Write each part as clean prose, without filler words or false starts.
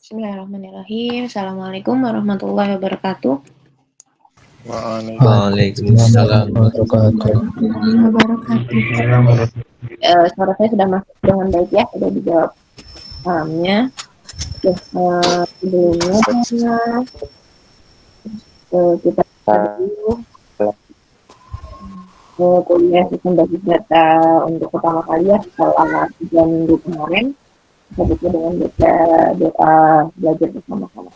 Bismillahirrahmanirrahim. Assalamualaikum warahmatullahi wabarakatuh. Waalaikumsalam warahmatullahi wabarakatuh. Suara saya sudah masuk dengan baik ya, sudah dijawab salamnya. Sebelumnya kita dulu kuliah sistem basis data untuk pertama kali ya selama 3 minggu kemarin. Kita buka dengan doa belajar bersama-sama.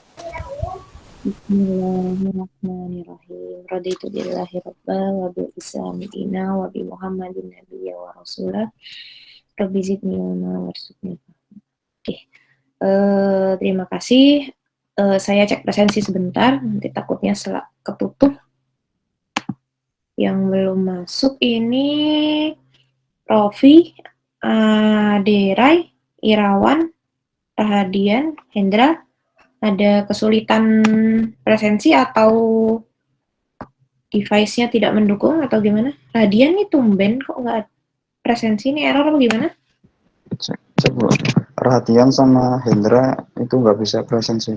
Bismillahirrahmanirrahim. Raditu billahi rabba wa bil islami dina wa bi Muhammadin nabiyya wa rasulah. Rabbi zidni ilma warzuqni. Oke. Terima kasih. Saya cek presensi sebentar, nanti takutnya ketutup. Yang belum masuk ini Rofi, Derai, Irawan, Rahadian, Hendra. Ada kesulitan presensi atau device-nya tidak mendukung atau gimana? Radian nih tumben kok nggak presensi, ini error apa gimana? Cek Bu. Rahadian sama Hendra itu nggak bisa presensi.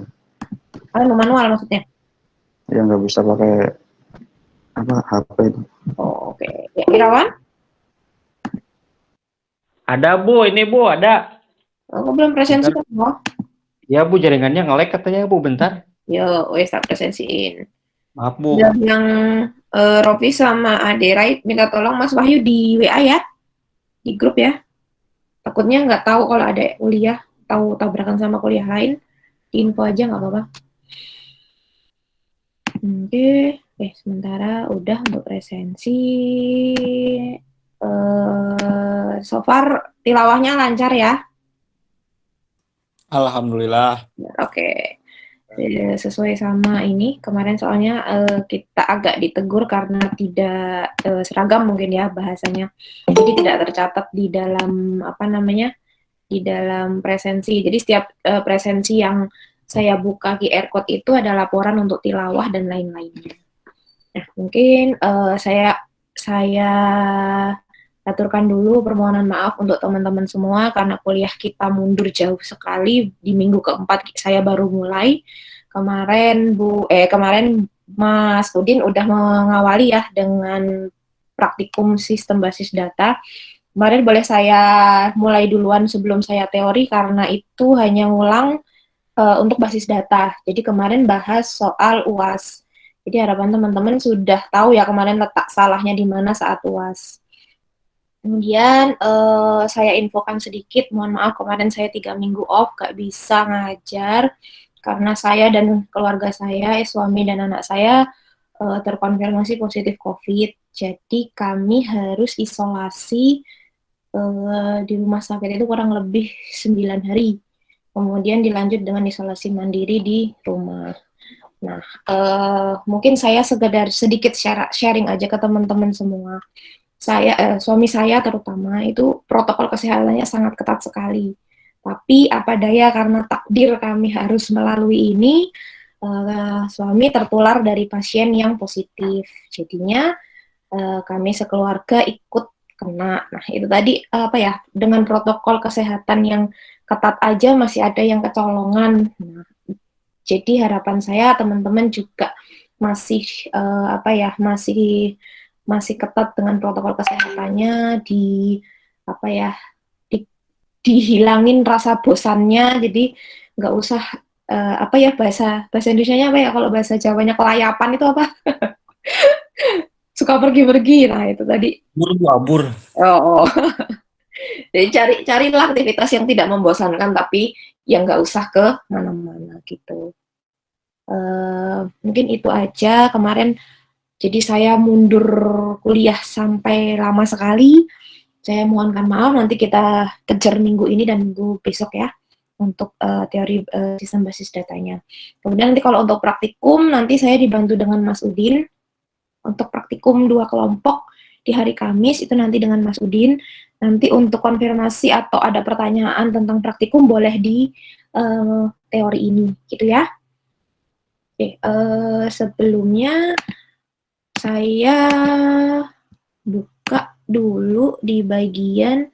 Manual maksudnya? Ya nggak bisa pakai HP itu. Oh, oke. Ya, Irawan? Ada Bu, ini Bu, ada. Oh, belum presensi kan? Oh. Ya Bu, jaringannya nge-lag katanya Bu, bentar. Yo, start presensiin. Maaf Bu. Dan yang Rofi sama Aderai minta tolong Mas Wahyu di WA ya, di grup ya. Takutnya nggak tahu kalau ada kuliah, tahu tabrakan sama kuliah lain, di info aja nggak apa-apa. Oke, sementara udah untuk presensi. So far tilawahnya lancar ya? Alhamdulillah. Oke. Sesuai sama ini kemarin soalnya kita agak ditegur karena tidak seragam mungkin ya bahasanya, jadi tidak tercatat di dalam di dalam presensi. Jadi setiap presensi yang saya buka QR code itu ada laporan untuk tilawah dan lain-lainnya. Nah mungkin saya aturkan dulu permohonan maaf untuk teman-teman semua karena kuliah kita mundur jauh sekali. Di minggu keempat saya baru mulai. Kemarin Mas Udin udah mengawali ya dengan praktikum sistem basis data. Kemarin boleh saya mulai duluan sebelum saya teori karena itu hanya ngulang untuk basis data. Jadi kemarin bahas soal UAS. Jadi harapan teman-teman sudah tahu ya kemarin letak salahnya di mana saat UAS. Kemudian saya infokan sedikit, mohon maaf kemarin saya 3 minggu off, gak bisa ngajar karena saya dan keluarga saya, suami dan anak saya terkonfirmasi positif COVID. Jadi kami harus isolasi di rumah sakit itu kurang lebih 9 hari. Kemudian dilanjut dengan isolasi mandiri di rumah. Nah, mungkin saya sekedar sedikit sharing aja ke teman-teman semua. Suami saya terutama itu protokol kesehatannya sangat ketat sekali. Tapi apa daya karena takdir kami harus melalui ini, suami tertular dari pasien yang positif. Jadinya kami sekeluarga ikut kena. Nah itu tadi dengan protokol kesehatan yang ketat aja masih ada yang kecolongan. Nah, jadi harapan saya teman-teman juga masih masih ketat dengan protokol kesehatannya, dihilangin rasa bosannya, jadi nggak usah bahasa Indonesianya apa ya, kalau bahasa Jawanya kelayapan itu apa? Suka pergi-pergi, nah itu tadi. Abur. Oh. Jadi carilah aktivitas yang tidak membosankan tapi yang nggak usah ke mana-mana gitu. Mungkin itu aja kemarin. Jadi saya mundur kuliah sampai lama sekali. Saya mohonkan maaf, nanti kita kejar minggu ini dan minggu besok ya untuk teori sistem basis datanya. Kemudian nanti kalau untuk praktikum, nanti saya dibantu dengan Mas Udin. Untuk praktikum 2 kelompok di hari Kamis, itu nanti dengan Mas Udin. Nanti untuk konfirmasi atau ada pertanyaan tentang praktikum, boleh di teori ini, gitu ya. Oke, sebelumnya saya buka dulu di bagian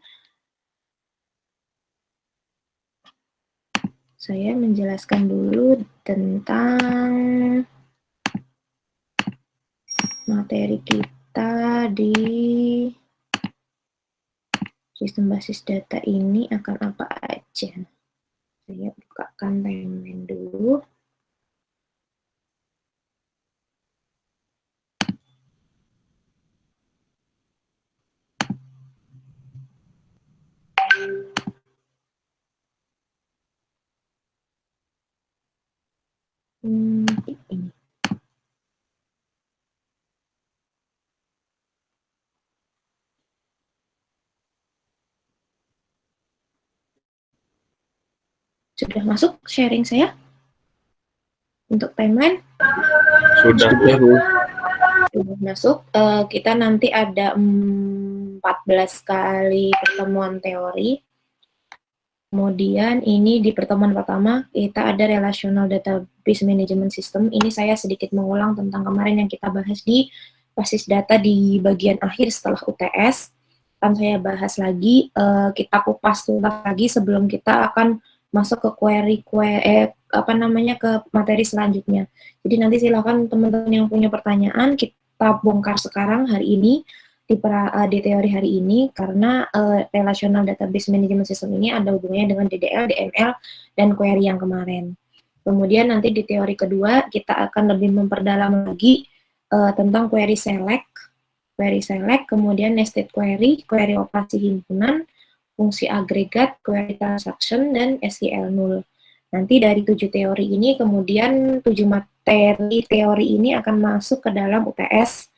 Saya menjelaskan dulu tentang materi kita di sistem basis data ini akan apa aja. Saya bukakan timeline dulu. Ini. Sudah masuk sharing saya untuk timeline? Sudah. Sudah masuk. Kita nanti ada 14 kali pertemuan teori. Kemudian ini di pertemuan pertama kita ada Relational Database Management System. Ini saya sedikit mengulang tentang kemarin yang kita bahas di basis data di bagian akhir setelah UTS. Akan saya bahas lagi, kita kupas tuntas lagi sebelum kita akan masuk ke ke materi selanjutnya. Jadi nanti silakan teman-teman yang punya pertanyaan kita bongkar sekarang hari ini di teori hari ini karena Relational Database Management System ini ada hubungannya dengan DDL, DML, dan query yang kemarin. Kemudian nanti di teori kedua kita akan lebih memperdalam lagi tentang query select, kemudian nested query, query operasi himpunan, fungsi agregat, query transaction, dan SQL null. Nanti dari 7 teori ini, kemudian 7 materi teori ini akan masuk ke dalam UTS,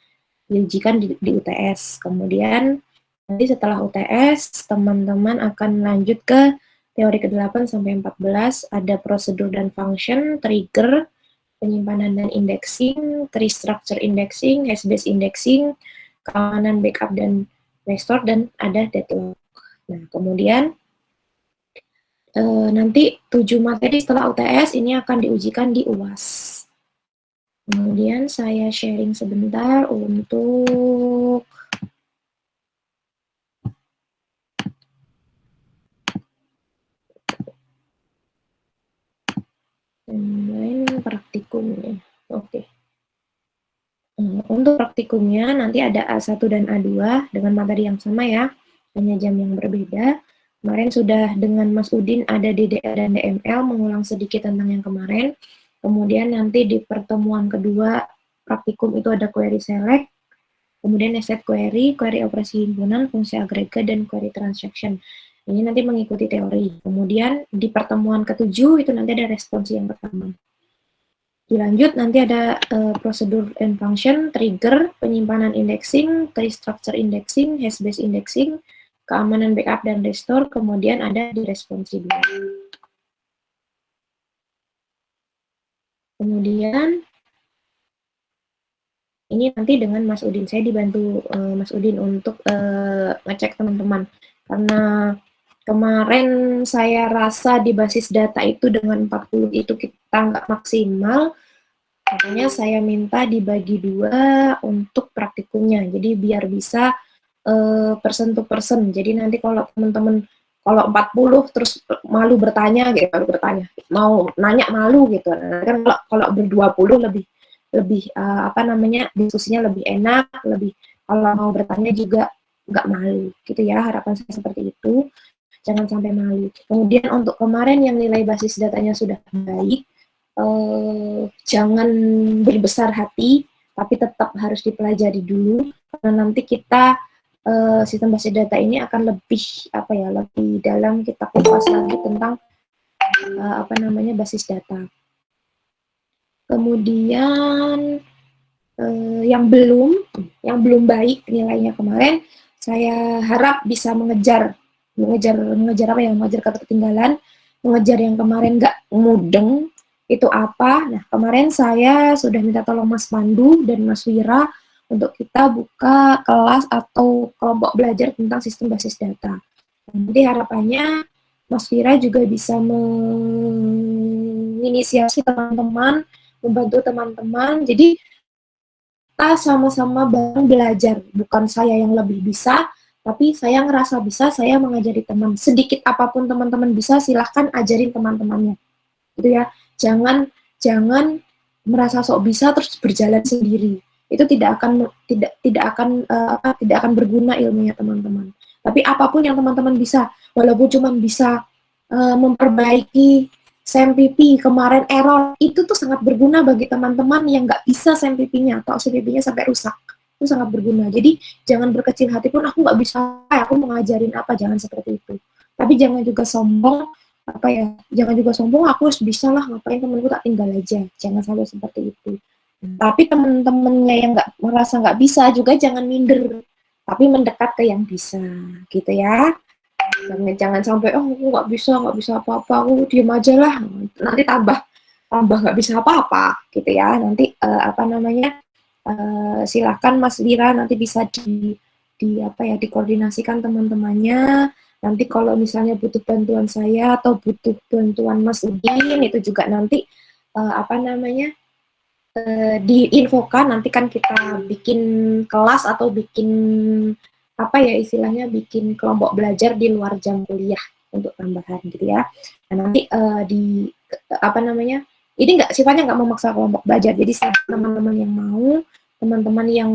diujikan di UTS. Kemudian nanti setelah UTS, teman-teman akan lanjut ke teori ke-8 sampai 14, ada prosedur dan function, trigger, penyimpanan dan indexing, tree structure indexing, hash-based indexing, keamanan backup dan restore, dan ada deadlock. Nah, kemudian nanti 7 materi setelah UTS ini akan diujikan di UAS. Kemudian saya sharing sebentar untuk praktikumnya. Oke. Untuk praktikumnya nanti ada A1 dan A2 dengan materi yang sama ya, hanya jam yang berbeda. Kemarin sudah dengan Mas Udin ada DDL dan DML, mengulang sedikit tentang yang kemarin. Kemudian nanti di pertemuan kedua praktikum itu ada query select, kemudian nested query, query operasi himpunan, fungsi agregat, dan query transaction. Ini nanti mengikuti teori. Kemudian di pertemuan ketujuh itu nanti ada responsi yang pertama. Dilanjut nanti ada prosedur and function, trigger, penyimpanan indexing, tree structure indexing, hash-based indexing, keamanan backup dan restore, kemudian ada di responsi 2. Kemudian ini nanti dengan Mas Udin, saya dibantu Mas Udin untuk ngecek teman-teman, karena kemarin saya rasa di basis data itu dengan 40 itu kita nggak maksimal, makanya saya minta dibagi 2 untuk praktikumnya, jadi biar bisa person to person. Jadi nanti kalau teman-teman kalau 40 terus malu bertanya gitu, mau nanya malu gitu. Nah, kan kalau ber-20 lebih diskusinya lebih enak, lebih kalau mau bertanya juga nggak malu gitu ya, harapan saya seperti itu, jangan sampai malu. Kemudian untuk kemarin yang nilai basis datanya sudah baik, jangan berbesar hati, tapi tetap harus dipelajari dulu karena nanti kita sistem basis data ini akan lebih lebih dalam kita kupas lagi tentang basis data. Kemudian yang belum baik nilainya kemarin, saya harap bisa mengejar ketertinggalan, mengejar yang kemarin nggak mudeng itu apa. Nah, kemarin saya sudah minta tolong Mas Pandu dan Mas Wira untuk kita buka kelas atau kelompok belajar tentang sistem basis data. Nanti harapannya Mas Wira juga bisa menginisiasi teman-teman, membantu teman-teman. Jadi kita sama-sama bareng belajar. Bukan saya yang lebih bisa, tapi saya ngerasa bisa, saya mengajari teman. Sedikit apapun teman-teman bisa, silahkan ajarin teman-temannya. gitu ya. Jangan merasa sok bisa terus berjalan sendiri. Itu tidak akan berguna ilmunya teman-teman. Tapi apapun yang teman-teman bisa, walaupun cuma bisa memperbaiki SEMPP kemarin error, itu tuh sangat berguna bagi teman-teman yang nggak bisa SEMPP-nya atau SEMPP-nya sampai rusak. Itu sangat berguna. Jadi jangan berkecil hati pun, aku nggak bisa, aku mau ngajarin apa, jangan seperti itu. Tapi jangan juga sombong, jangan juga sombong, aku harus bisa lah, ngapain temenku tak tinggal aja, jangan sampai seperti itu. Tapi temen-temennya yang nggak merasa nggak bisa juga jangan minder, tapi mendekat ke yang bisa, gitu ya. Jangan sampai aku nggak bisa apa-apa, aku diem aja lah, nanti tambah nggak bisa apa-apa, gitu ya. Nanti silahkan Mas Lira nanti bisa dikoordinasikan teman-temannya. Nanti kalau misalnya butuh bantuan saya atau butuh bantuan Mas Udin, itu juga nanti diinfokan. Nanti kan kita bikin kelas atau bikin bikin kelompok belajar di luar jam kuliah untuk tambahan gitu ya. Nah, nanti ini sifatnya nggak memaksa kelompok belajar. Jadi teman-teman yang mau, teman-teman yang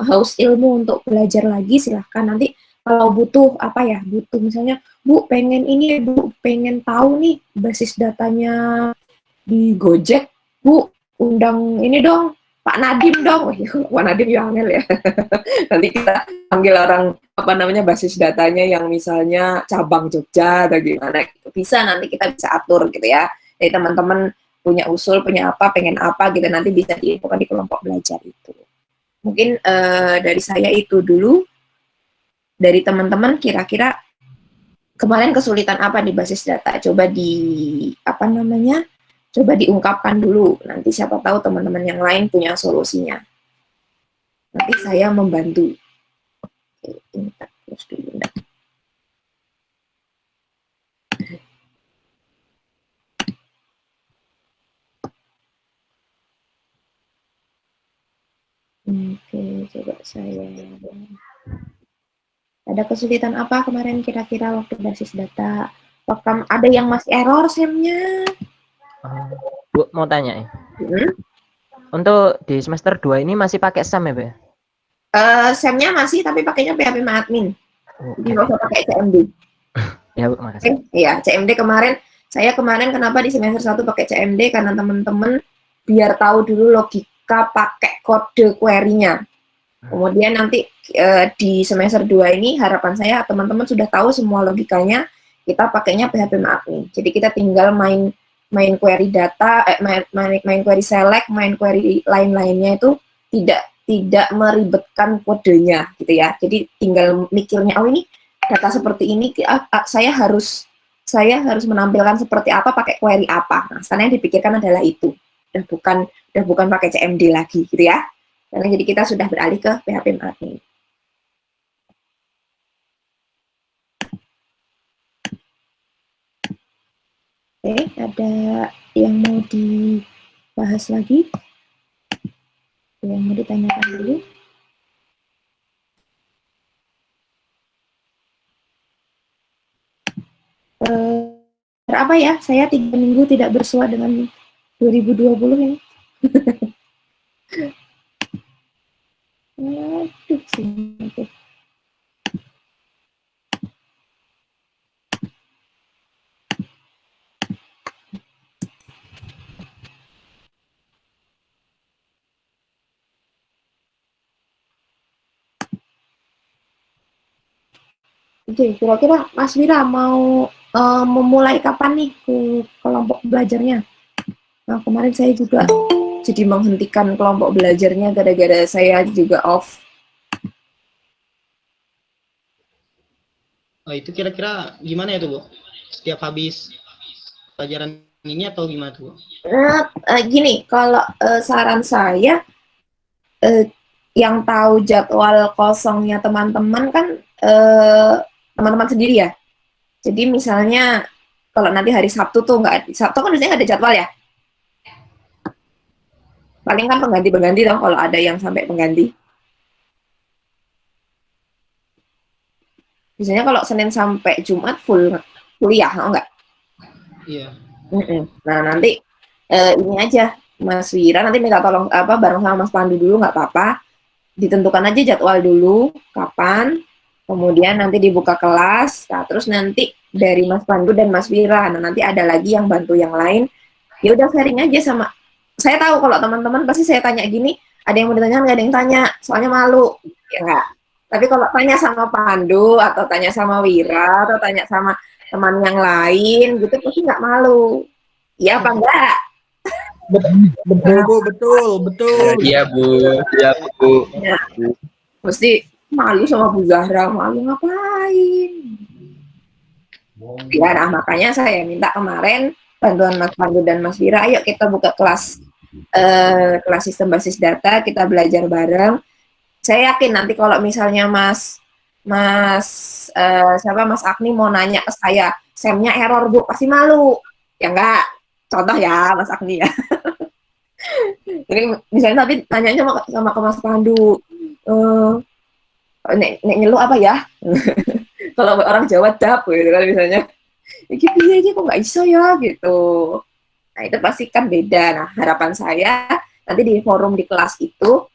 haus ilmu untuk belajar lagi, silahkan. Nanti kalau butuh butuh misalnya, Bu pengen tahu nih basis datanya di Gojek, Bu undang ini dong, Pak Nadim dong. Pak Nadim ya angel ya. Nanti kita panggil orang basis datanya yang misalnya cabang Jogja atau gimana, bisa nanti kita bisa atur gitu ya. Jadi teman-teman punya usul, punya pengen apa gitu, nanti bisa diinfokan di kelompok belajar itu. Mungkin dari saya itu dulu. Dari teman-teman kira-kira kemarin kesulitan apa di basis data? Coba coba diungkapkan dulu. Nanti siapa tahu teman-teman yang lain punya solusinya. Nanti saya membantu. Oke, ini kita close dulu. Oke, coba saya. Ada kesulitan apa kemarin kira-kira waktu basis data? Apakah ada yang masih error SEM-nya? Bu, mau tanya ya. Untuk di semester 2 ini masih pakai SAM ya, Bu? SEM-nya masih, tapi pakainya PHP Admin. Jadi nggak usah pakai CMD. Ya, Bu, makasih. Iya, CMD saya kemarin kenapa di semester 1 pakai CMD, karena teman-teman biar tahu dulu logika pakai kode query-nya. Kemudian nanti di semester 2 ini harapan saya teman-teman sudah tahu semua logikanya, kita pakainya PHP Admin. Jadi kita tinggal main query data, main query select, main query lain-lainnya itu tidak meribetkan kodenya gitu ya. Jadi tinggal mikirnya, oh ini data seperti ini, saya harus menampilkan seperti apa, pakai query apa. Nah, sekarang yang dipikirkan adalah itu. Udah bukan pakai CMD lagi gitu ya. Karena jadi kita sudah beralih ke PHP Admin. Oke, ada yang mau dibahas lagi? Yang mau ditanyakan dulu? Apa ya? Saya 3 minggu tidak bersua dengan 2020 ini. Aduh, sini. Oke, kira-kira Mas Wira mau memulai kapan nih ke kelompok belajarnya? Nah, kemarin saya juga jadi menghentikan kelompok belajarnya gara-gara saya juga off. Oh, itu kira-kira gimana ya tuh, Bu? Setiap habis pelajaran ini atau gimana tuh, Bu? Gini, kalau saran saya, yang tahu jadwal kosongnya teman-teman kan teman-teman sendiri ya. Jadi misalnya kalau nanti hari Sabtu tuh Sabtu kan biasanya nggak ada jadwal ya. Paling kan pengganti dong kalau ada yang sampai pengganti. Biasanya kalau Senin sampai Jumat full kuliah, enggak? Iya. Nah, nanti ini aja Mas Wira nanti minta tolong bareng sama Mas Pandu dulu nggak apa-apa. Ditentukan aja jadwal dulu kapan. Kemudian nanti dibuka kelas. Nah, terus nanti dari Mas Pandu dan Mas Wira. Nah, nanti ada lagi yang bantu yang lain. Ya udah sharing aja sama. Saya tahu kalau teman-teman pasti saya tanya gini, ada yang mau ditanya nggak ada yang tanya, soalnya malu. Ya enggak. Tapi kalau tanya sama Pandu atau tanya sama Wira atau tanya sama teman yang lain gitu pasti nggak malu. Iya apa enggak? Betul Bu, betul. Iya Bu, iya Bu. Ya, mesti malu sama Bu Zahra, malu ngapain? Ya, nah makanya saya minta kemarin bantuan Mas Pandu dan Mas Wira, ayo kita buka kelas kelas sistem basis data, kita belajar bareng. Saya yakin nanti kalau misalnya Mas siapa Mas Agni mau nanya ke saya, semnya error Bu, pasti malu. Ya enggak? Contoh ya Mas Agni ya. Jadi misalnya tapi tanyanya sama ke Mas Pandu, nek ngeluh apa ya? Kalau orang Jawa dap gitu kan misalnya. Iki piye iki kok nggak iso ya gitu. Nah, itu pasti kan beda. Nah, harapan saya nanti di forum di kelas itu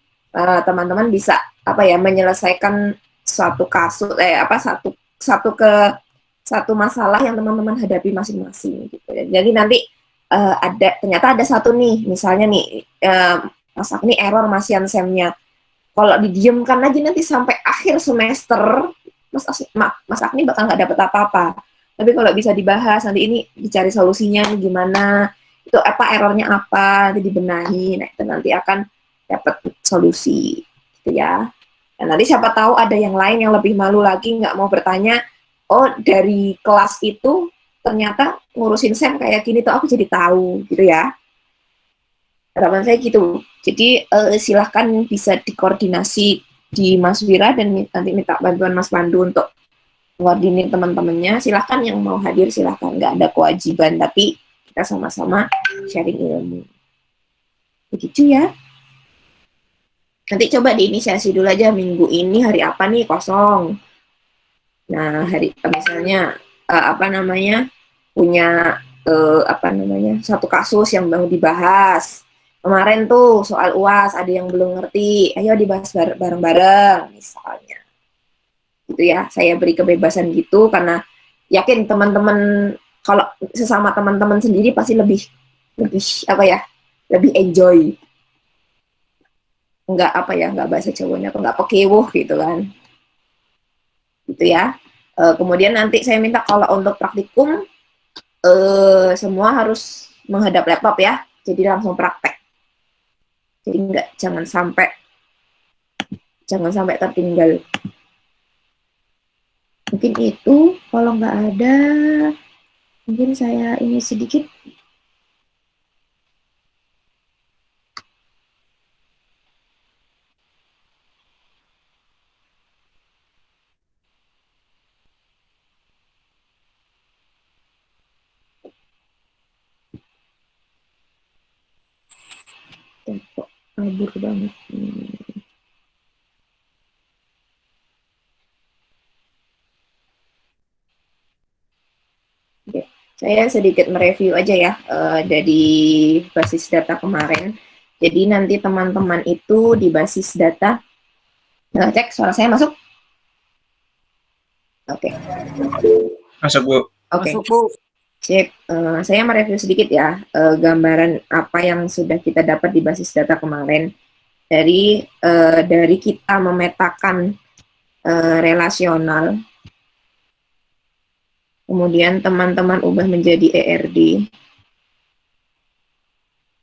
teman-teman bisa apa ya menyelesaikan suatu kasus satu satu ke satu masalah yang teman-teman hadapi masing-masing gitu ya. Jadi nanti ternyata ada satu nih, misalnya nih Mas Agni error masian semnya. Kalau didiamkan aja nanti sampai akhir semester Mas Agni bakal nggak dapat apa-apa. Tapi kalau bisa dibahas nanti ini dicari solusinya gimana, itu apa errornya apa, nanti dibenahi. Nah itu nanti akan dapat solusi, gitu ya. Dan nanti siapa tahu ada yang lain yang lebih malu lagi nggak mau bertanya. Oh dari kelas itu ternyata ngurusin SEM kayak gini tuh aku jadi tahu, gitu ya. Harapan saya gitu. Jadi silahkan bisa dikoordinasi di Mas Wira dan nanti minta bantuan Mas Pandu untuk koordinir teman-temannya. Silahkan yang mau hadir silahkan, nggak ada kewajiban tapi kita sama-sama sharing ilmu. Begitu ya. Nanti coba diinisiasi dulu aja minggu ini hari apa nih kosong. Nah hari misalnya punya satu kasus yang baru dibahas. Kemarin tuh soal UAS ada yang belum ngerti, ayo dibahas bareng-bareng misalnya. Gitu ya, saya beri kebebasan gitu karena yakin teman-teman kalau sesama teman-teman sendiri pasti lebih lebih enjoy. Enggak bahasa Jawanya atau enggak pekewuh gitu kan. Gitu ya. Kemudian nanti saya minta kalau untuk praktikum semua harus menghadap laptop ya. Jadi langsung praktek. Jadi jangan sampai tertinggal. Mungkin itu, kalau nggak ada, mungkin saya ini sedikit. Kok kabur banget. Oke. Saya sedikit mereview aja ya dari basis data kemarin. Jadi nanti teman-teman itu di basis data, cek suara saya masuk? Oke. Masuk Bu. Oke. Masuk Bu. Sip. Saya mereview sedikit ya gambaran apa yang sudah kita dapat di basis data kemarin dari kita memetakan relasional. Kemudian teman-teman ubah menjadi ERD.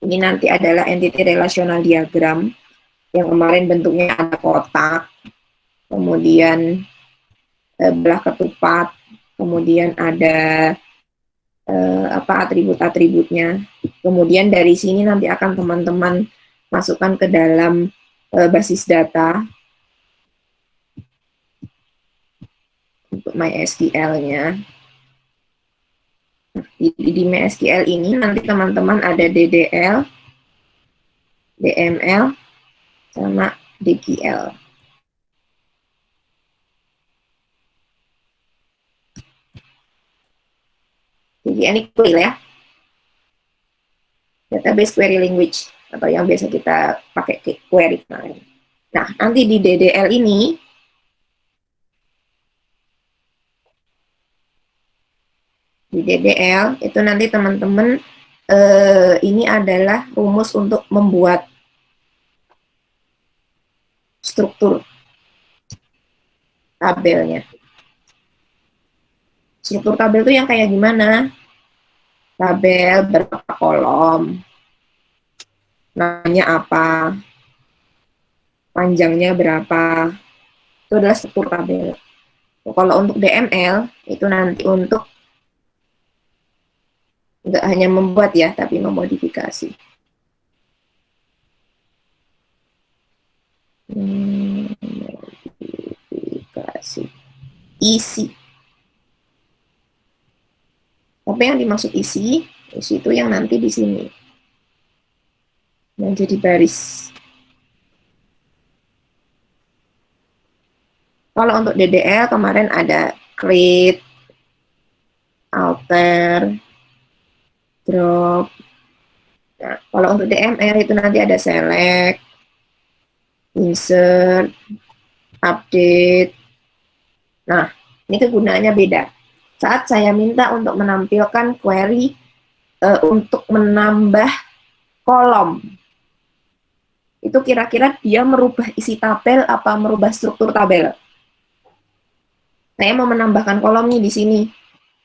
Ini nanti adalah entity relational diagram yang kemarin bentuknya ada kotak, kemudian belah ketupat, kemudian ada atribut-atributnya. Kemudian dari sini nanti akan teman-teman masukkan ke dalam basis data untuk MySQL-nya. Di MySQL ini nanti teman-teman ada DDL, DML, sama DQL. Jadi ini clear ya. database query language, atau yang biasa kita pakai query kemarin. Nah, nanti di DDL ini, itu nanti teman-teman, ini adalah rumus untuk membuat struktur tabelnya. Struktur tabel itu yang kayak gimana? Tabel berapa kolom, namanya apa, panjangnya berapa, itu adalah struktur tabel. Kalau untuk DML, itu nanti untuk nggak hanya membuat ya, tapi memodifikasi. Modifikasi. Isi. Apa yang dimaksud isi? Isi itu yang nanti di sini. Yang jadi baris. Kalau untuk DDL kemarin ada create, alter, drop. Nah, kalau untuk DML itu nanti ada select, insert, update. Nah, ini kegunaannya beda. Saat saya minta untuk menampilkan query untuk menambah kolom, itu kira-kira dia merubah isi tabel apa merubah struktur tabel? Saya mau menambahkan kolom nih di sini,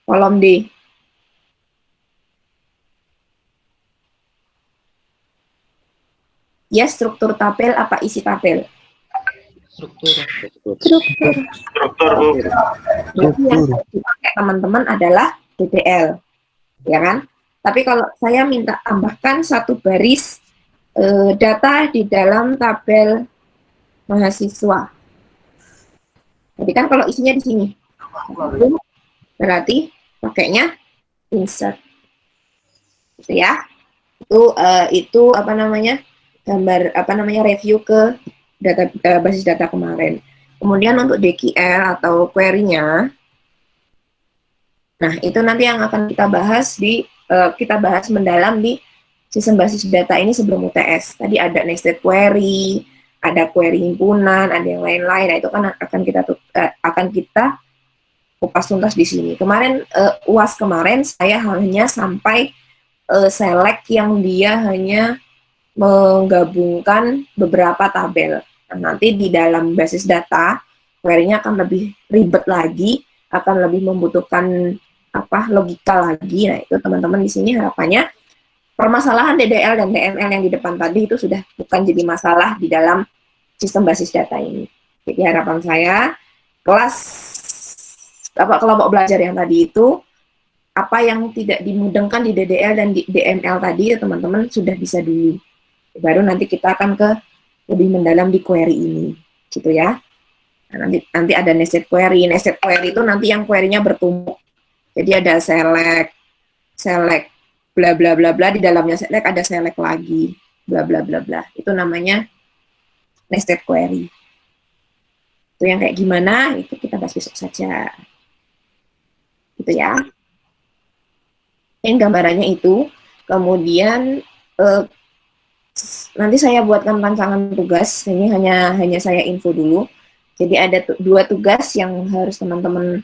kolom D. Ya, struktur tabel apa isi tabel? Struktur. Struktur. Jadi yang dipakai teman-teman adalah DDL, ya kan? Tapi kalau saya minta tambahkan satu baris data di dalam tabel mahasiswa, jadi kan kalau isinya di sini, berarti pakainya insert, gitu ya? Itu apa namanya, gambar apa namanya, review ke data basis data kemarin. Kemudian untuk DQL atau query-nya, nah itu nanti yang akan kita bahas mendalam di sistem basis data ini sebelum UTS. Tadi ada nested query, ada query himpunan, ada yang lain-lain. Nah itu kan akan kita kupas tuntas di sini. Kemarin UAS kemarin saya hanya sampai select yang dia hanya menggabungkan beberapa tabel. Nah, nanti di dalam basis data, query-nya akan lebih ribet lagi, akan lebih membutuhkan logika lagi. Nah, itu teman-teman di sini harapannya permasalahan DDL dan DML yang di depan tadi itu sudah bukan jadi masalah di dalam sistem basis data ini. Jadi harapan saya kelompok belajar yang tadi itu, apa yang tidak dimudahkan di DDL dan di DML tadi, teman-teman sudah bisa dulu. Baru nanti kita akan ke lebih mendalam di query ini, gitu ya. Nah, nanti ada nested query. Nested query itu nanti yang query-nya bertumpuk. Jadi ada select, bla bla bla bla, di dalamnya select ada select lagi, bla bla bla bla. Itu namanya nested query. Itu yang kayak gimana? Itu kita bahas besok saja. Gitu ya. Yang gambarannya itu, kemudian nanti saya buatkan rancangan tugas. Ini hanya saya info dulu. Jadi ada dua tugas yang harus teman-teman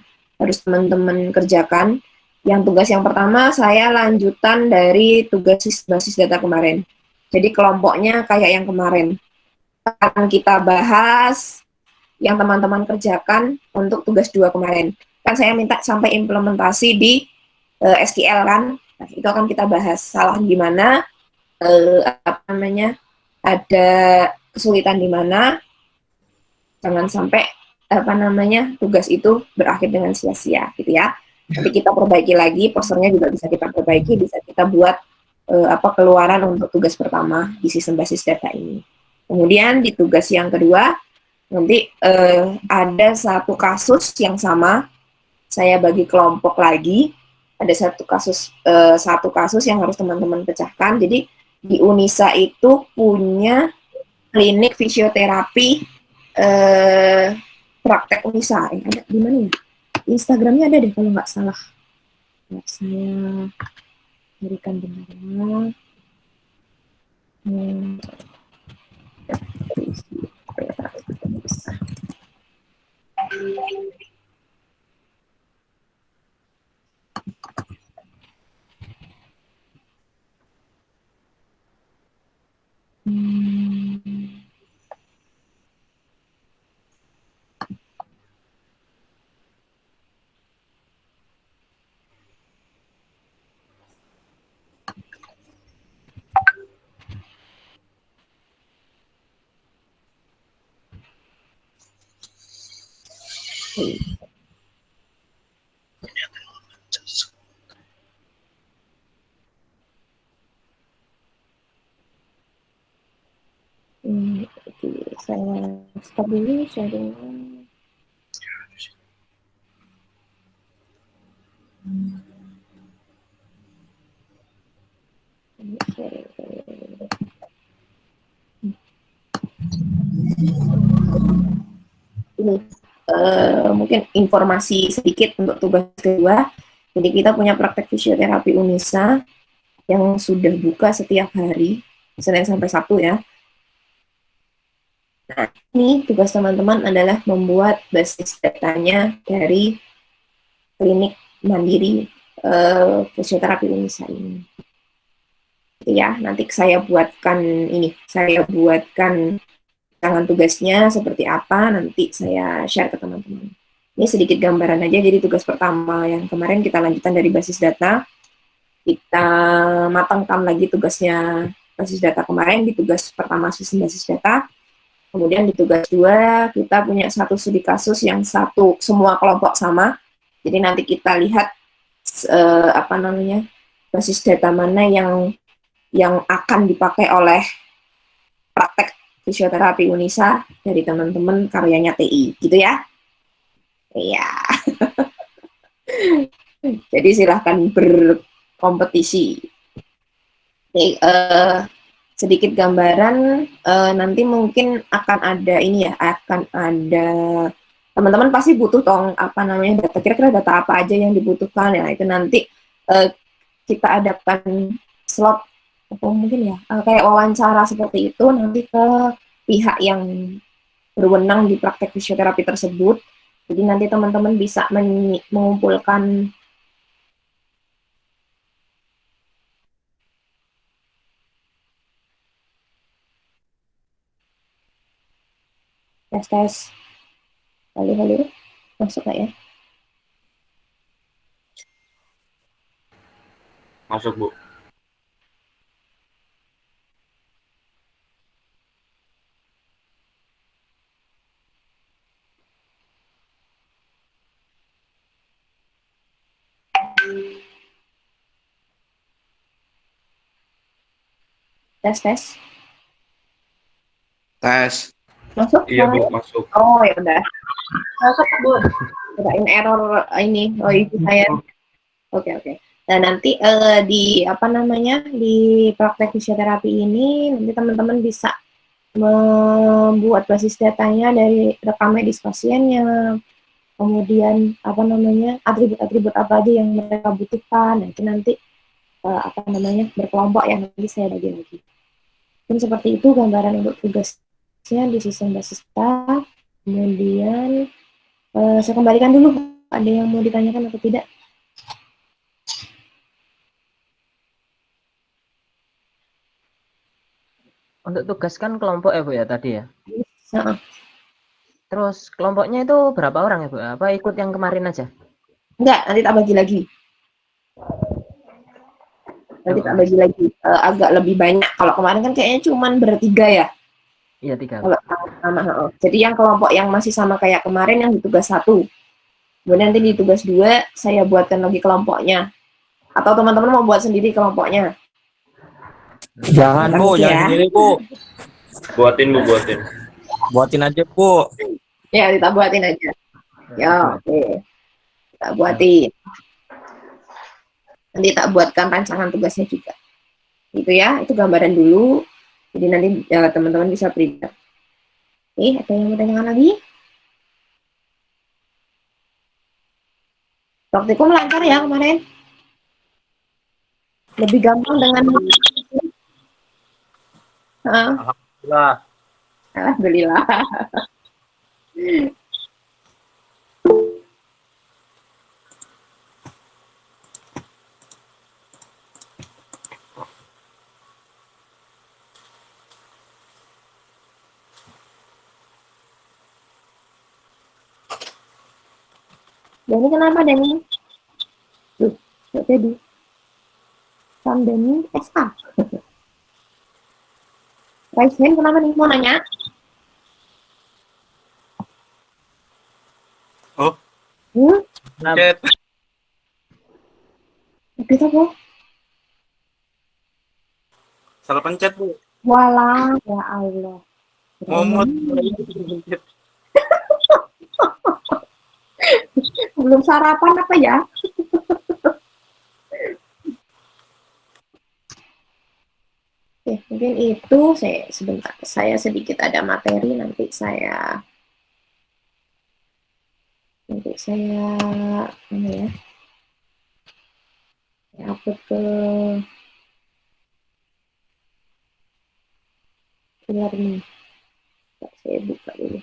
kerjakan. Yang tugas yang pertama saya lanjutan dari tugas basis data kemarin. Jadi kelompoknya kayak yang kemarin. Akan kita bahas yang teman-teman kerjakan untuk tugas 2 kemarin. Kan saya minta sampai implementasi di SQL kan. Nah, itu akan kita bahas. Salah gimana, ada kesulitan di mana, jangan sampai tugas itu berakhir dengan sia-sia, gitu ya. Nanti kita perbaiki lagi, posternya juga bisa kita perbaiki, bisa kita buat keluaran untuk tugas pertama di sistem basis data ini. Kemudian di tugas yang kedua, nanti ada satu kasus yang sama, saya bagi kelompok lagi, ada satu kasus yang harus teman-teman pecahkan. Jadi di Unisa itu punya klinik fisioterapi praktek Unisa. Ada di mana ya? Instagramnya ada deh kalau nggak salah. Saya berikan benar. Hmm. Oke, saya stop dulu sharingnya. Ini mungkin informasi sedikit untuk tugas kedua. Jadi kita punya praktek fisioterapi Unisa yang sudah buka setiap hari, Senin sampai Sabtu ya. Nah, ini tugas teman-teman adalah membuat basis datanya dari klinik mandiri fisioterapi Unisa ini. Ya, nanti saya buatkan tangan tugasnya seperti apa, nanti saya share ke teman-teman. Ini sedikit gambaran aja, jadi tugas pertama yang kemarin kita lanjutkan dari basis data, kita matangkan lagi tugasnya basis data kemarin di tugas pertama sistem basis data, kemudian di tugas 2 kita punya satu studi kasus yang satu semua kelompok sama, jadi nanti kita lihat basis data mana yang akan dipakai oleh praktek fisioterapi Unisa dari teman-teman karyanya TI, gitu ya. Iya. Jadi silahkan berkompetisi. Oke, sedikit gambaran, nanti mungkin akan ada teman-teman pasti butuh data, kira-kira data apa aja yang dibutuhkan ya, itu nanti kita adakan slot atau mungkin ya kayak wawancara seperti itu nanti ke pihak yang berwenang di praktek fisioterapi tersebut. Jadi nanti teman-teman bisa mengumpulkan tes. Halo, masuk nggak ya? Masuk, Bu. Tes. Tes. Masuk? Iya, Bu, suaranya? masuk. Oh, ya udah. Masuk, Bu. Kirain error ini. Oh, itu saya. Oke. Nah, nanti di praktek fisioterapi ini nanti teman-teman bisa membuat basis datanya dari rekam medis pasiennya, kemudian atribut-atribut apa aja yang mereka butuhkan. Nah, itu nanti berkelompok yang nanti saya bagi lagi. Dan seperti itu gambaran untuk tugasnya di sistem basis data. Kemudian saya kembalikan dulu, ada yang mau ditanyakan atau tidak? Untuk tugas kan kelompok ya Bu ya tadi ya. Nah, Terus kelompoknya itu berapa orang ya Bu? Apa ikut yang kemarin aja? enggak, nanti tak bagi lagi. Agak lebih banyak. Kalau kemarin kan kayaknya cuma bertiga ya. Iya 3. Kalau sama. Jadi yang kelompok yang masih sama kayak kemarin yang di tugas 1. Kemudian nanti di tugas 2 saya buatkan lagi kelompoknya. Atau teman-teman mau buat sendiri kelompoknya? Jangan Bu, Ya. jangan sendiri Bu. Buatin, Bu, buatin. Buatin aja Bu. Ya, kita buatin aja. Ya, oke. Kita buatin. Nanti tak buatkan rancangan tugasnya juga. Gitu ya, itu gambaran dulu. Jadi nanti teman-teman bisa prepare. Ada yang mau tanyakan lagi? Praktikum lancar ya kemarin? Lebih gampang dengan Alhamdulillah. Alhamdulillah. Dani kenapa Dani? Duh, nggak jadi. Sam Dani SA. Raise hand kenapa nih? Mau nanya? Oh. Nah, Update apa? Salah pencet, Bu. Walah, ya Allah. Momot. Belum sarapan apa ya? Oke, mungkin itu saya sebentar. Saya sedikit ada materi nanti saya apa ya? Saya upload ke e-learning. Saya buka dulu.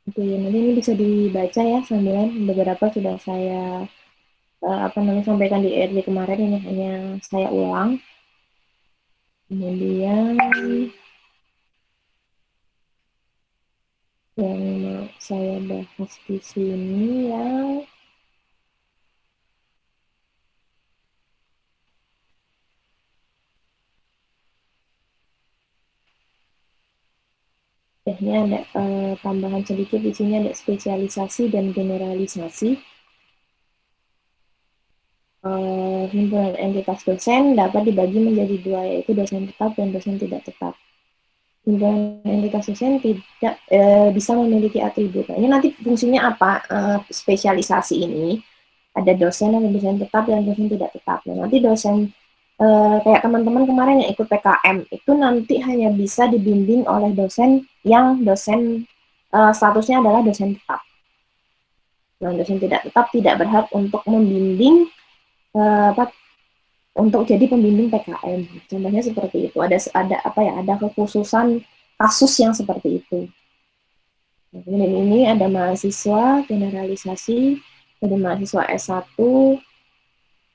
Oke, nanti ini bisa dibaca ya sambilan. Beberapa sudah saya sampaikan di RD kemarin, ini hanya saya ulang. Kemudian yang mau saya bahas di sini yang ini ada tambahan sedikit di sini, ada spesialisasi dan generalisasi. Himpunan entitas dosen dapat dibagi menjadi dua, yaitu dosen tetap dan dosen tidak tetap. Himpunan entitas dosen tidak bisa memiliki atribut. Nah, ini nanti fungsinya apa? Spesialisasi ini ada dosen yang dosen tetap dan dosen tidak tetap. Nah, nanti dosen kayak teman-teman kemarin yang ikut PKM itu nanti hanya bisa dibimbing oleh dosen yang statusnya adalah dosen tetap. Nah, dosen tidak tetap tidak berhak untuk membimbing untuk jadi pembimbing PKM. Contohnya seperti itu. Ada kekhususan kasus yang seperti itu. Nah, kemudian ini ada mahasiswa generalisasi, ada mahasiswa S1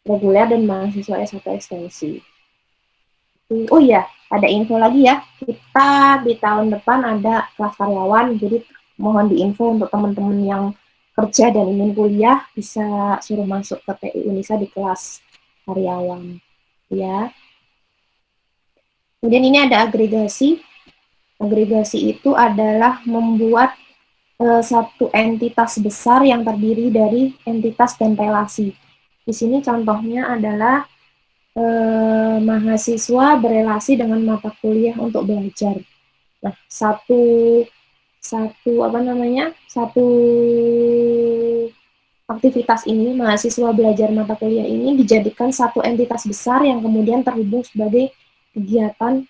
reguler dan mahasiswa S1 ekstensi. Oh iya, ada info lagi ya. Kita di tahun depan ada kelas karyawan, jadi mohon diinfo untuk teman-teman yang kerja dan ingin kuliah bisa suruh masuk ke TI Unisa di kelas karyawan. Ya. Kemudian ini ada agregasi. Agregasi itu adalah membuat satu entitas besar yang terdiri dari entitas dan relasi. Di sini contohnya adalah mahasiswa berelasi dengan mata kuliah untuk belajar. Nah, satu aktivitas ini, mahasiswa belajar mata kuliah ini dijadikan satu entitas besar yang kemudian terhubung sebagai kegiatan,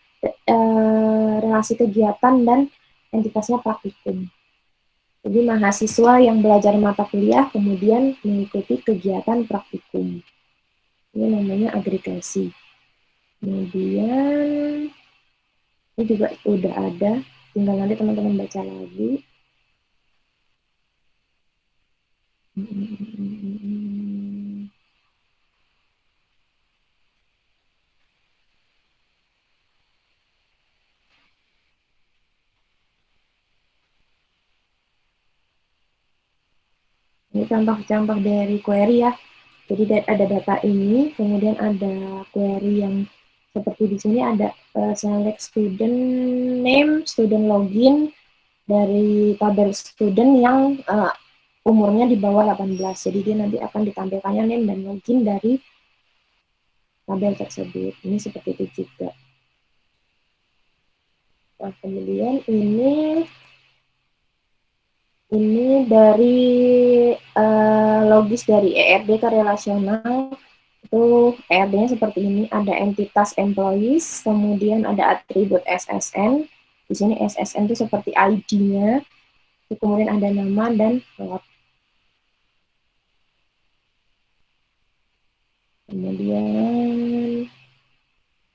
relasi kegiatan dan entitasnya praktikum. Jadi mahasiswa yang belajar mata kuliah kemudian mengikuti kegiatan praktikum. Ini namanya agregasi. Kemudian ini juga udah ada, tinggal nanti teman-teman baca lagi. Ini contoh-contoh dari query ya. Jadi ada data ini, kemudian ada query yang seperti di sini ada select student name, student login dari tabel student yang umurnya di bawah 18. Jadi dia nanti akan ditampilkannya name dan login dari tabel tersebut. Ini seperti itu juga. Nah, kemudian ini dari logis dari ERD ke relasional. Itu ERD-nya seperti ini, ada entitas employees, kemudian ada atribut SSN. Di sini SSN itu seperti ID-nya, kemudian ada nama dan lot. Kemudian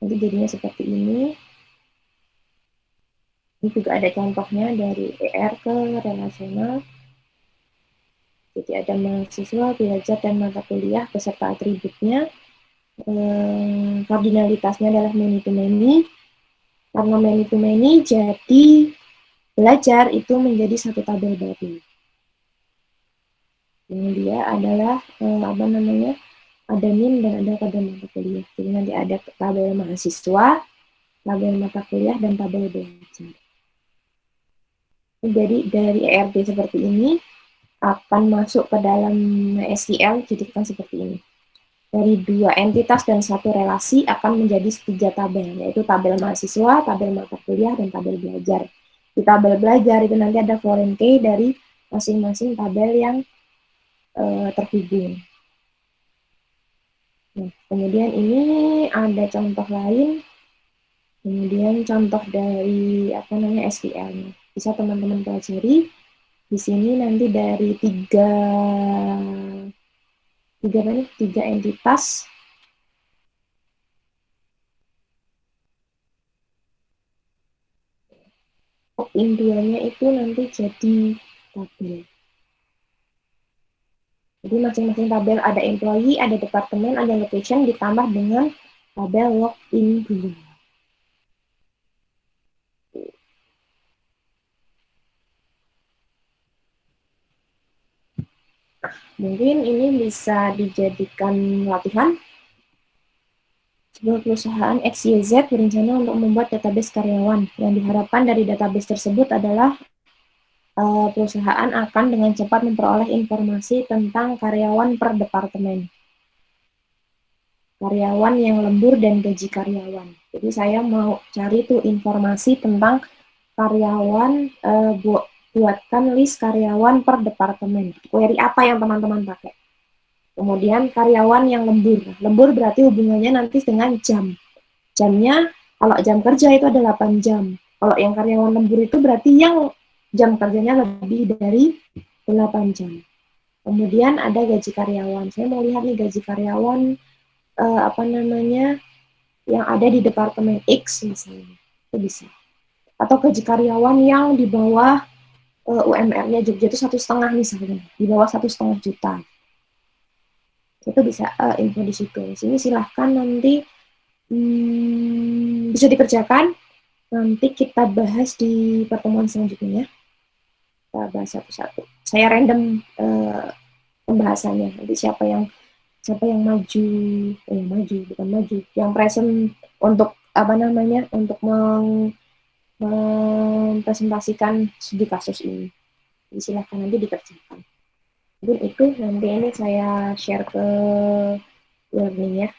nanti jadinya seperti ini. Ini juga ada contohnya dari ER ke relasional. Jadi ada mahasiswa, belajar, dan mata kuliah beserta atributnya. Kardinalitasnya adalah many to many. Karena many to many, jadi belajar itu menjadi satu tabel baru. Yang dia adalah ada NIM dan ada tabel mata kuliah. Jadi nanti ada tabel mahasiswa, tabel mata kuliah, dan tabel belajar. Jadi dari ERD seperti ini akan masuk ke dalam SQL, jadikan seperti ini. Dari 2 entitas dan 1 relasi akan menjadi 3 tabel, yaitu tabel mahasiswa, tabel mata kuliah, dan tabel belajar. Di tabel belajar itu nanti ada foreign key dari masing-masing tabel yang terhubung. Nah, kemudian ini ada contoh lain, kemudian contoh dari SQL-nya. Bisa teman-teman pelajari. Di sini nanti dari tiga entitas. Induannya itu nanti jadi tabel. Jadi masing-masing tabel ada employee, ada departemen, ada location, ditambah dengan tabel login dulu. Mungkin ini bisa dijadikan latihan. Sebuah perusahaan XYZ berencana untuk membuat database karyawan. Yang diharapkan dari database tersebut adalah perusahaan akan dengan cepat memperoleh informasi tentang karyawan per departemen. Karyawan yang lembur dan gaji karyawan. Jadi saya mau cari tuh informasi tentang karyawan, buatkan list karyawan per departemen. Query apa yang teman-teman pakai? Kemudian karyawan yang lembur. Lembur berarti hubungannya nanti dengan jam. Jamnya, kalau jam kerja itu ada 8 jam. Kalau yang karyawan lembur itu berarti yang jam kerjanya lebih dari 8 jam. Kemudian ada gaji karyawan. Saya mau lihat nih gaji karyawan yang ada di departemen X misalnya. Itu bisa. Atau gaji karyawan yang di bawah UMR-nya Jogja itu 1,5 misalnya. Di bawah 1,5 juta. Itu bisa info di situ. Di sini silahkan nanti bisa dikerjakan. Nanti kita bahas di pertemuan selanjutnya ya. Kita bahas satu-satu. Saya random pembahasannya. Nanti siapa yang yang present untuk untuk mempresentasikan studi kasus ini. Jadi silahkan nanti dikerjakan. Mungkin itu nanti ini saya share ke learning ya.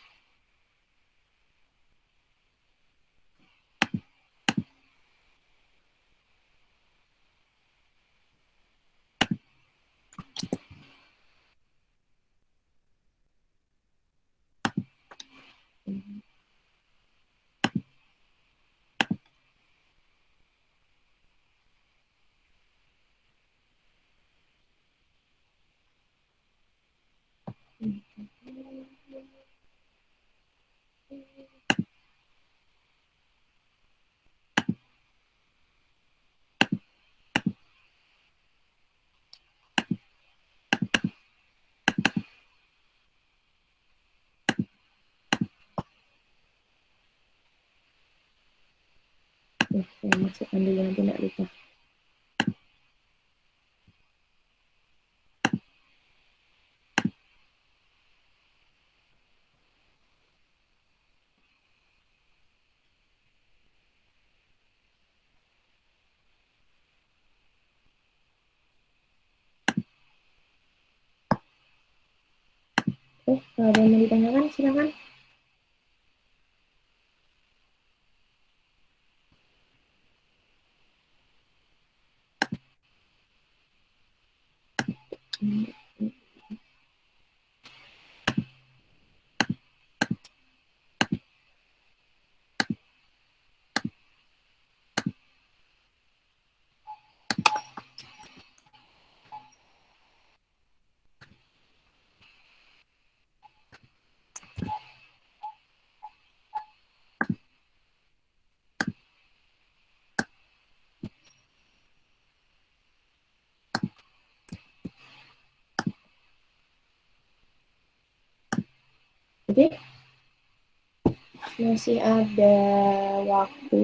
Saya masukkan dulu nanti tidak lupa. Kalau ada yang mau ditanyakan, silakan. Oke, masih ada waktu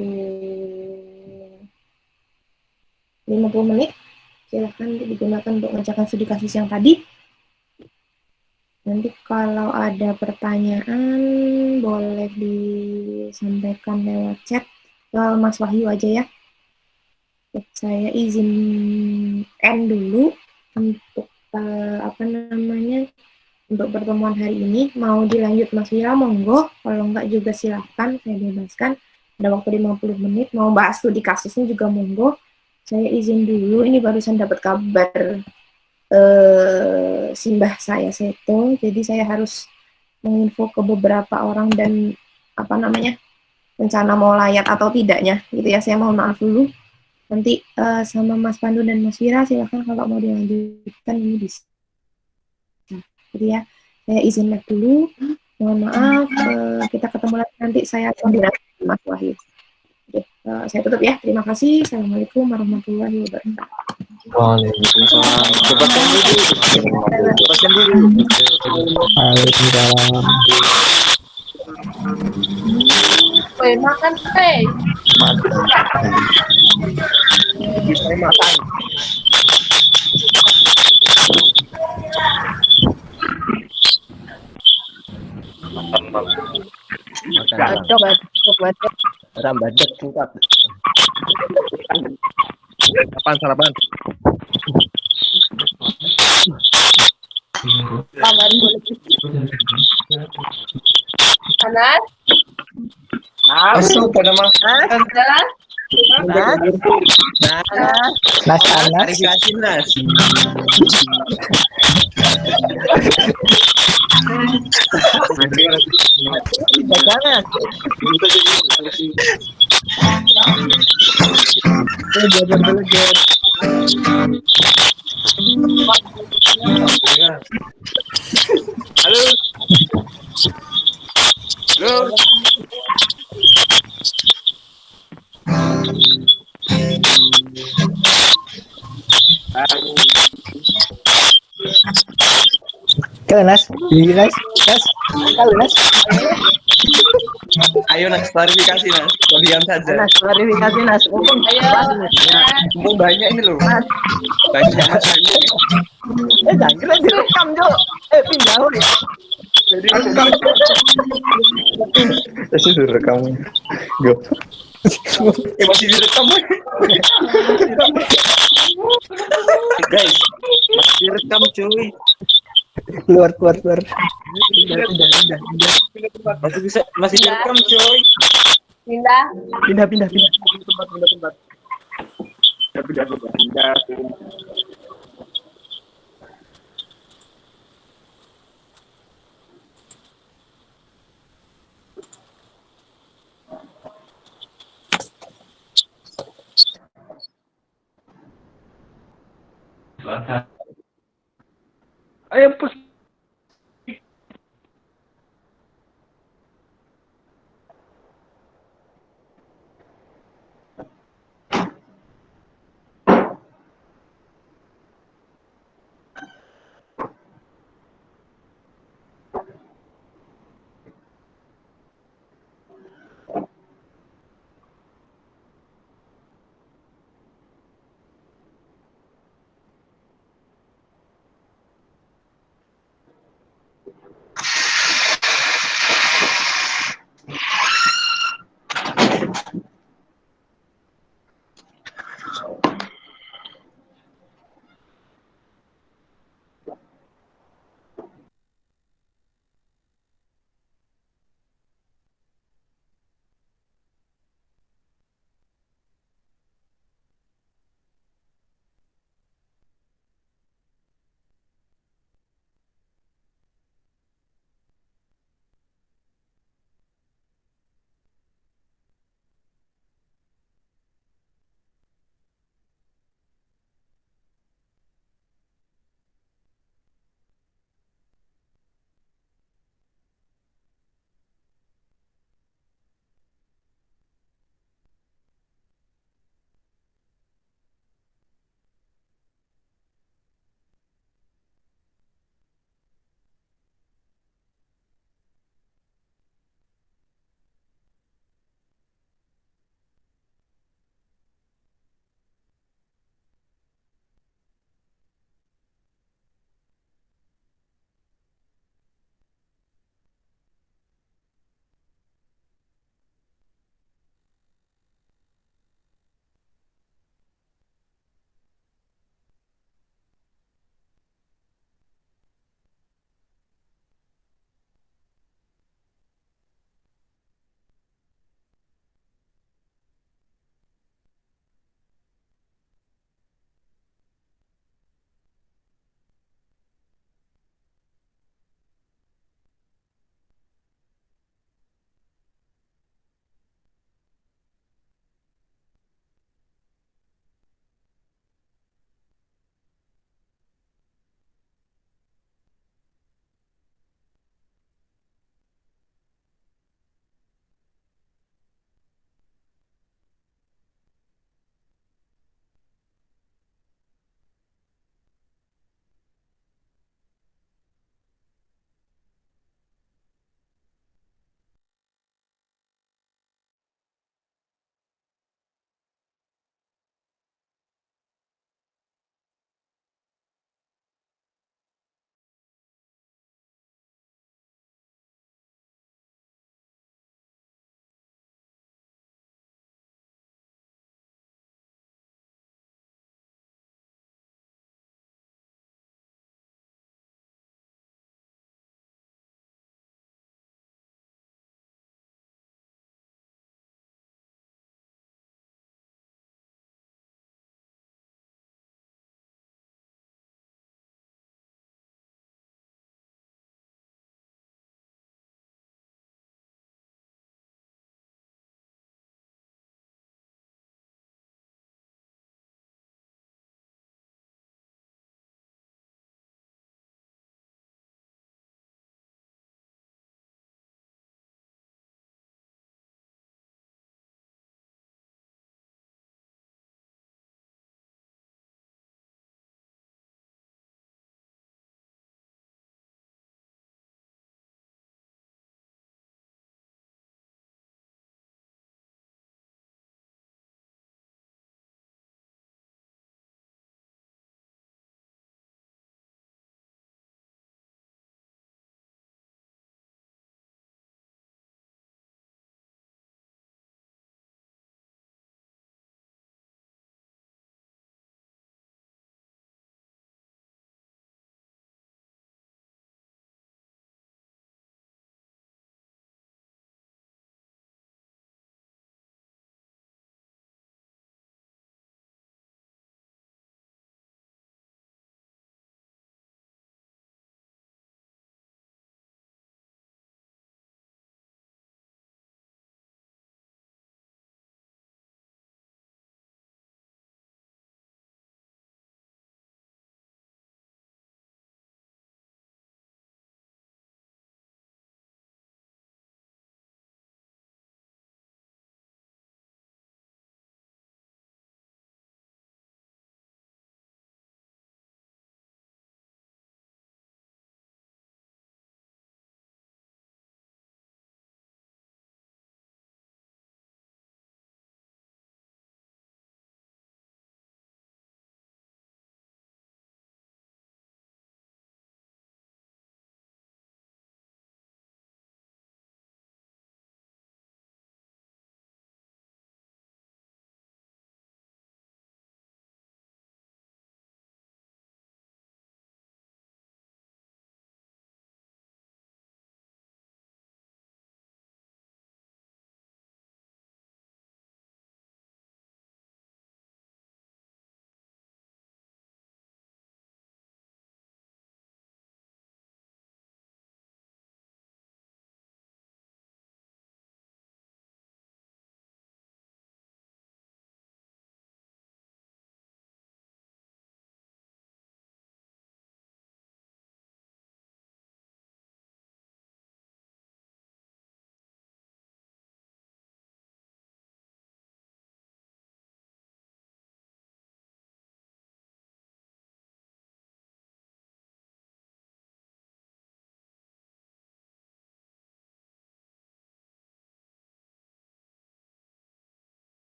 50 menit. Silahkan digunakan untuk mengerjakan studi kasus yang tadi. Nanti kalau ada pertanyaan, boleh disampaikan lewat chat ke Mas Wahyu aja ya. Saya izin end dulu untuk untuk pertemuan hari ini. Mau dilanjut Mas Wira, monggo. Kalau enggak juga silahkan, saya bebaskan. Ada waktu 50 menit. Mau bahas studi kasusnya juga monggo. Saya izin dulu. Ini barusan dapat kabar simbah saya Seto. Jadi saya harus menginfo ke beberapa orang dan rencana mau layat atau tidaknya. Gitu ya. Saya mohon maaf dulu. Nanti sama Mas Pandu dan Mas Wira silahkan kalau mau dilanjutkan ini bisa. Jadi ya, saya izin live dulu. Mohon maaf, kita ketemu lagi nanti saya koordinasi dengan Mas Wahyu. Oke, saya tutup ya. Terima kasih. Assalamualaikum warahmatullahi wabarakatuh. Waalaikumsalam. Cepat sembuh. Cepat sembuh. Waalaikumsalam. Woi, makan teh. Bisa makan. Rambadek singkat. Sarapan. Anas, Masuk pada makan. Nas Anas. Nas. Jangan. Halo. Halo. Kalau Nas, kalau Nas. Ayo Nas, klarifikasi Nas, kau diam saja. Nas, klarifikasi Nas. Mumpung banyak ini loh. Banyak masalahnya. Jangan kira direkam Jo. Pindah ya. Jadi masih direkam. Go. Masih direkam. Guys, masih direkam cuy. Keluar. Masih direkam cuy. pindah. Pindah. Ayo push.